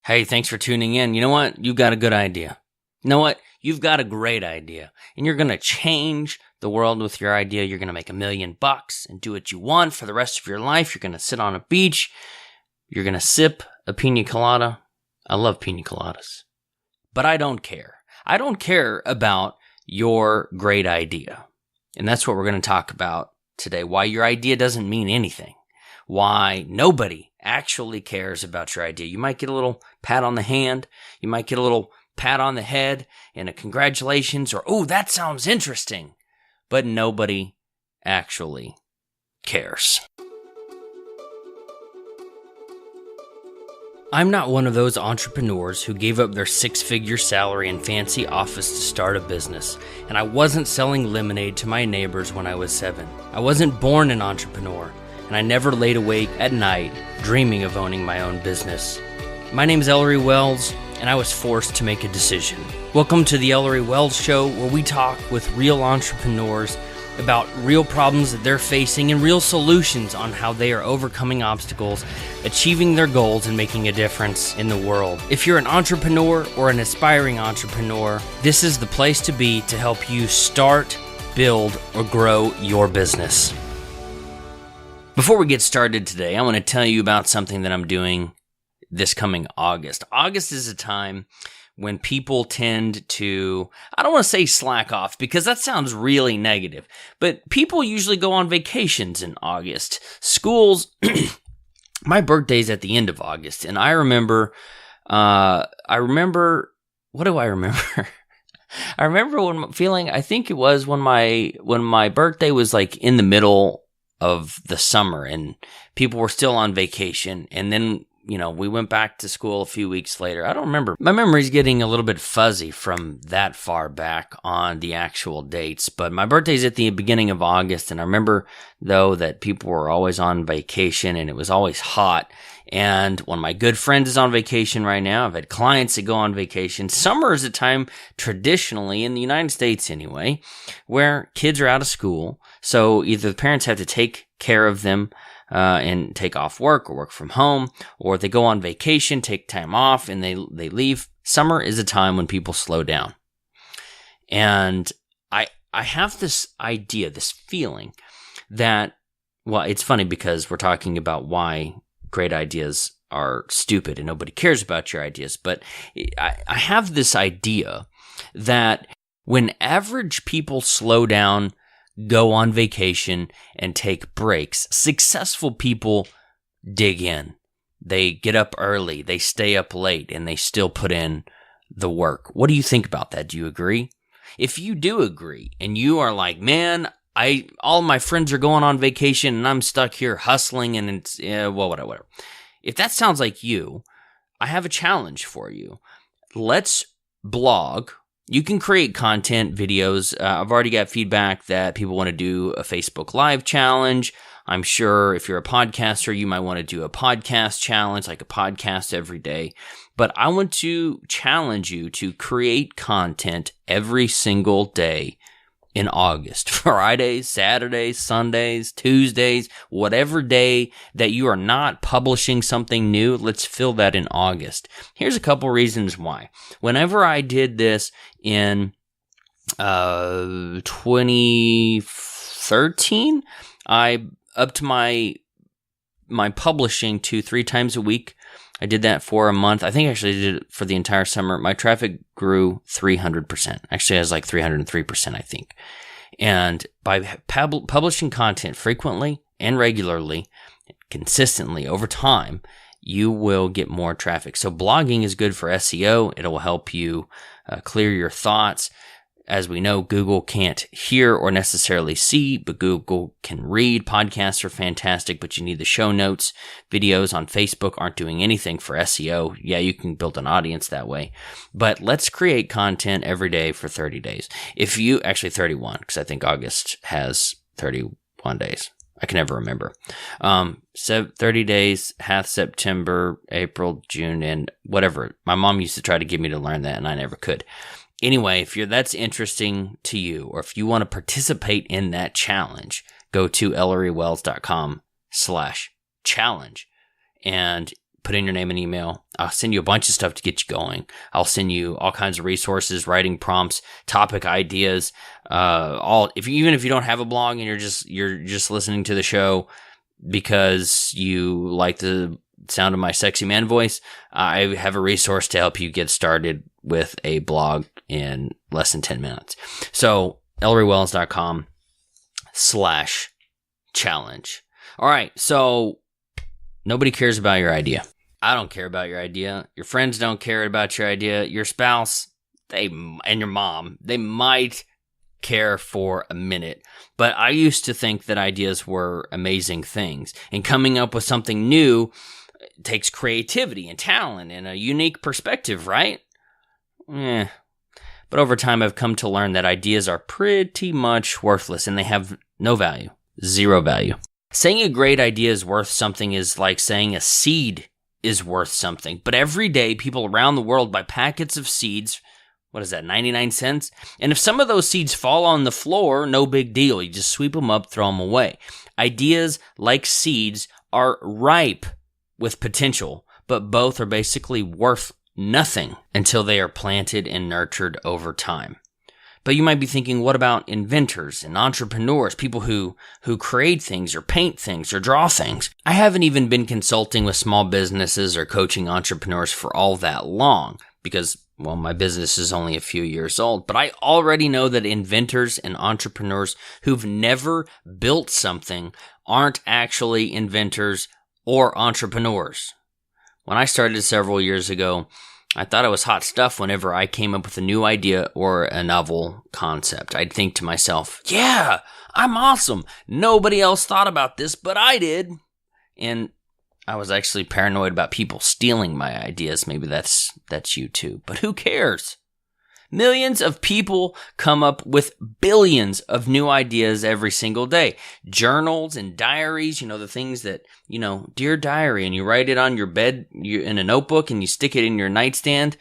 Hey, thanks for tuning in. You know what? You've got a good idea. You know what? You've got a great idea. And you're going to change the world with your idea. You're going to make $1 million and do what you want for the rest of your life. You're going to sit on a beach. You're going to sip a pina colada. I love pina coladas. But I don't care. I don't care about your great idea. And that's what we're going to talk about today. Why your idea doesn't mean anything. Why nobody actually cares about your idea. You might get a little pat on the hand. You might get a little pat on the head and a congratulations or, oh, that sounds interesting. But nobody actually cares. I'm not one of those entrepreneurs who gave up their 6-figure salary and fancy office to start a business, and I wasn't selling lemonade to my neighbors when I was 7. I wasn't born an entrepreneur, and I never laid awake at night dreaming of owning my own business. My name is Ellery Wells, and I was forced to make a decision. Welcome to the Ellery Wells Show, where we talk with real entrepreneurs about real problems that they're facing and real solutions on how they are overcoming obstacles, achieving their goals, and making a difference in the world. If you're an entrepreneur or an aspiring entrepreneur, this is the place to be to help you start, build, or grow your business. Before we get started today, I want to tell you about something that I'm doing this coming August. August is a time when people tend to, I don't want to say slack off because that sounds really negative, but people usually go on vacations in August. Schools, my birthday's at the end of August, and I remember, what do I remember? I remember I think it was when my birthday was like in the middle of the summer and people were still on vacation, and then we went back to school a few weeks later. I don't remember. My memory's getting a little bit fuzzy from that far back on the actual dates, but my birthday's at the beginning of August, and I remember, though, that people were always on vacation, and it was always hot, and one of my good friends is on vacation right now. I've had clients that go on vacation. Summer is a time, traditionally, in the United States anyway, where kids are out of school, so either the parents have to take care of them and take off work or work from home, or they go on vacation, take time off, and they leave. Summer is a time when people slow down. And I have this idea, this feeling that, well, it's funny because we're talking about why great ideas are stupid and nobody cares about your ideas, but I have this idea that when average people slow down, go on vacation, and take breaks, successful people dig in. They get up early, they stay up late, and they still put in the work. What do you think about that? Do you agree? If you do agree, and you are like, man, all my friends are going on vacation, and I'm stuck here hustling, and it's, whatever. If that sounds like you, I have a challenge for you. Let's blog. You can create content, videos. I've already got feedback that people want to do a Facebook Live challenge. I'm sure if you're a podcaster, you might want to do a podcast challenge, like a podcast every day. But I want to challenge you to create content every single day in August. Fridays, Saturdays, Sundays, Tuesdays, whatever day that you are not publishing something new, let's fill that in August. Here's a couple reasons why. Whenever I did this in 2013, I upped my publishing to 3 times a week. I did that for a month. I think actually I did it for the entire summer. My traffic grew 300%. Actually, I was like 303%, I think. And by publishing content frequently and regularly, consistently over time, you will get more traffic. So blogging is good for SEO. It will help you clear your thoughts. As we know, Google can't hear or necessarily see, but Google can read. Podcasts are fantastic, but you need the show notes. Videos on Facebook aren't doing anything for SEO. Yeah, you can build an audience that way. But let's create content every day for 30 days. If you, actually 31, because I think August has 31 days. I can never remember. 30 days, half September, April, June, and whatever. My mom used to try to get me to learn that, and I never could. Anyway, if that's interesting to you, or if you want to participate in that challenge, go to ellerywells.com/challenge and put in your name and email. I'll send you a bunch of stuff to get you going. I'll send you all kinds of resources, writing prompts, topic ideas. Even if you don't have a blog and you're just listening to the show because you like the sound of my sexy man voice, I have a resource to help you get started with a blog in less than 10 minutes. So ellerywells.com/challenge. All right. So nobody cares about your idea. I don't care about your idea. Your friends don't care about your idea. Your spouse, and your mom, they might care for a minute. But I used to think that ideas were amazing things. And coming up with something new takes creativity and talent and a unique perspective, right? But over time, I've come to learn that ideas are pretty much worthless and they have no value. Zero value. Saying a great idea is worth something is like saying a seed is worth something. But every day, people around the world buy packets of seeds. What is that, 99 cents? And if some of those seeds fall on the floor, no big deal. You just sweep them up, throw them away. Ideas, like seeds, are ripe with potential, but both are basically worth nothing until they are planted and nurtured over time. But you might be thinking, what about inventors and entrepreneurs, people who create things or paint things or draw things? I haven't even been consulting with small businesses or coaching entrepreneurs for all that long because, well, my business is only a few years old. But I already know that inventors and entrepreneurs who've never built something aren't actually inventors or entrepreneurs. When I started several years ago, I thought it was hot stuff whenever I came up with a new idea or a novel concept. I'd think to myself, yeah, I'm awesome. Nobody else thought about this, but I did. And I was actually paranoid about people stealing my ideas. Maybe that's you too, but who cares? Millions of people come up with billions of new ideas every single day. Journals and diaries, the things that, dear diary, and you write it on your bed in a notebook and you stick it in your nightstand.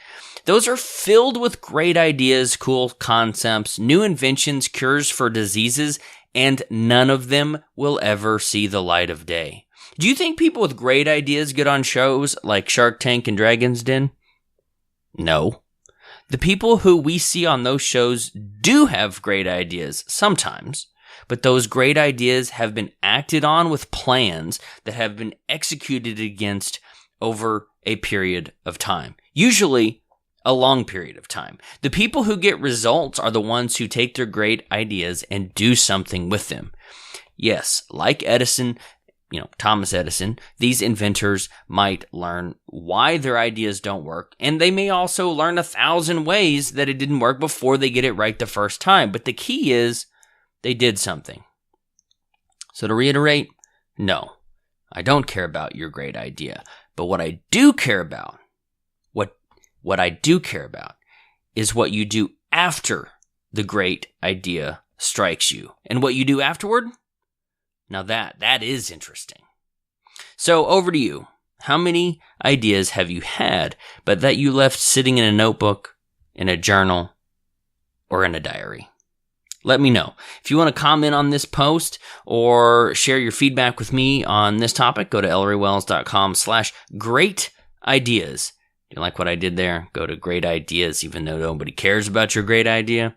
Those are filled with great ideas, cool concepts, new inventions, cures for diseases, and none of them will ever see the light of day. Do you think people with great ideas get on shows like Shark Tank and Dragon's Den? No. The people who we see on those shows do have great ideas sometimes, but those great ideas have been acted on with plans that have been executed against over a period of time, usually a long period of time. The people who get results are the ones who take their great ideas and do something with them. Yes, like Edison, Thomas Edison, these inventors might learn why their ideas don't work, and they may also learn 1,000 ways that it didn't work before they get it right the first time. But the key is they did something. So to reiterate, no, I don't care about your great idea. But what I do care about, what I do care about is what you do after the great idea strikes you. And what you do afterward? Now that is interesting. So over to you. How many ideas have you had, but that you left sitting in a notebook, in a journal, or in a diary? Let me know. If you want to comment on this post or share your feedback with me on this topic, go to elleryWells.com/great ideas. Do you like what I did there? Go to great ideas, even though nobody cares about your great idea.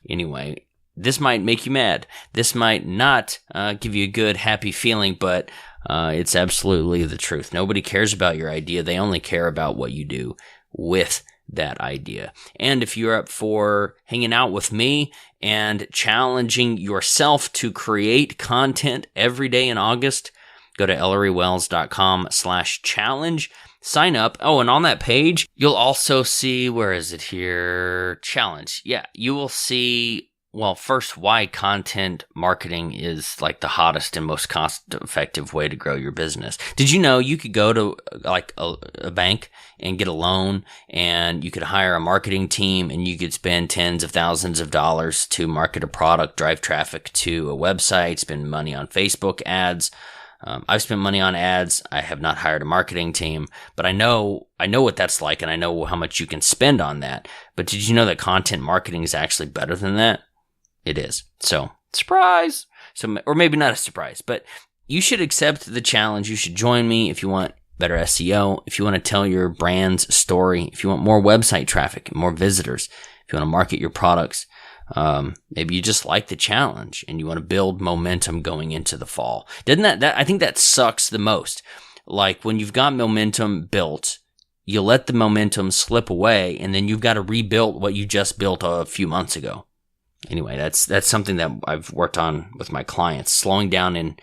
Anyway, this might make you mad. This might not give you a good, happy feeling, but it's absolutely the truth. Nobody cares about your idea. They only care about what you do with that idea. And if you're up for hanging out with me and challenging yourself to create content every day in August, go to elleryWells.com/challenge. Sign up. Oh, and on that page, you'll also see, where is it here? Challenge. Yeah, you will see, well, first, why content marketing is like the hottest and most cost-effective way to grow your business. Did you know you could go to like a bank and get a loan, and you could hire a marketing team, and you could spend tens of thousands of dollars to market a product, drive traffic to a website, spend money on Facebook ads? I've spent money on ads. I have not hired a marketing team, but I know what that's like, and I know how much you can spend on that. But did you know that content marketing is actually better than that? It is. So, surprise. Or maybe not a surprise, but you should accept the challenge. You should join me if you want better SEO, if you want to tell your brand's story, if you want more website traffic, more visitors, if you want to market your products, maybe you just like the challenge and you want to build momentum going into the fall. Doesn't that I think that sucks the most. Like when you've got momentum built, you let the momentum slip away and then you've got to rebuild what you just built a few months ago. Anyway, that's something that I've worked on with my clients, slowing down in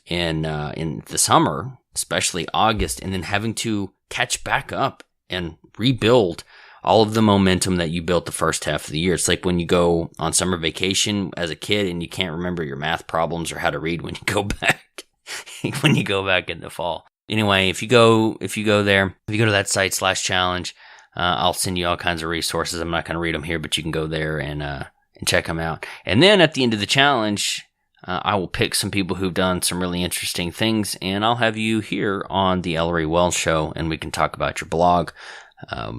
the summer, especially August, and then having to catch back up and rebuild all of the momentum that you built the first half of the year. It's like when you go on summer vacation as a kid and you can't remember your math problems or how to read when you go back in the fall. Anyway, if you go to that site /challenge, I'll send you all kinds of resources. I'm not going to read them here, but you can go there and check them out. And then at the end of the challenge, I will pick some people who've done some really interesting things, and I'll have you here on the Ellery Wells Show, and we can talk about your blog,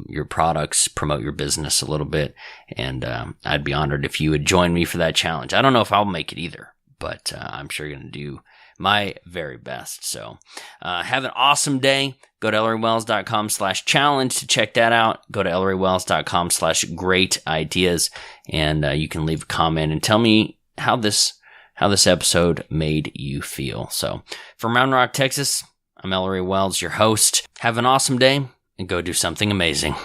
your products, promote your business a little bit, and I'd be honored if you would join me for that challenge. I don't know if I'll make it either, but I'm sure you're going to do my very best. So have an awesome day. Go to ElleryWells.com/challenge to check that out. Go to ElleryWells.com/great ideas, and you can leave a comment and tell me how this episode made you feel. So from Round Rock, Texas, I'm Ellery Wells, your host. Have an awesome day and go do something amazing.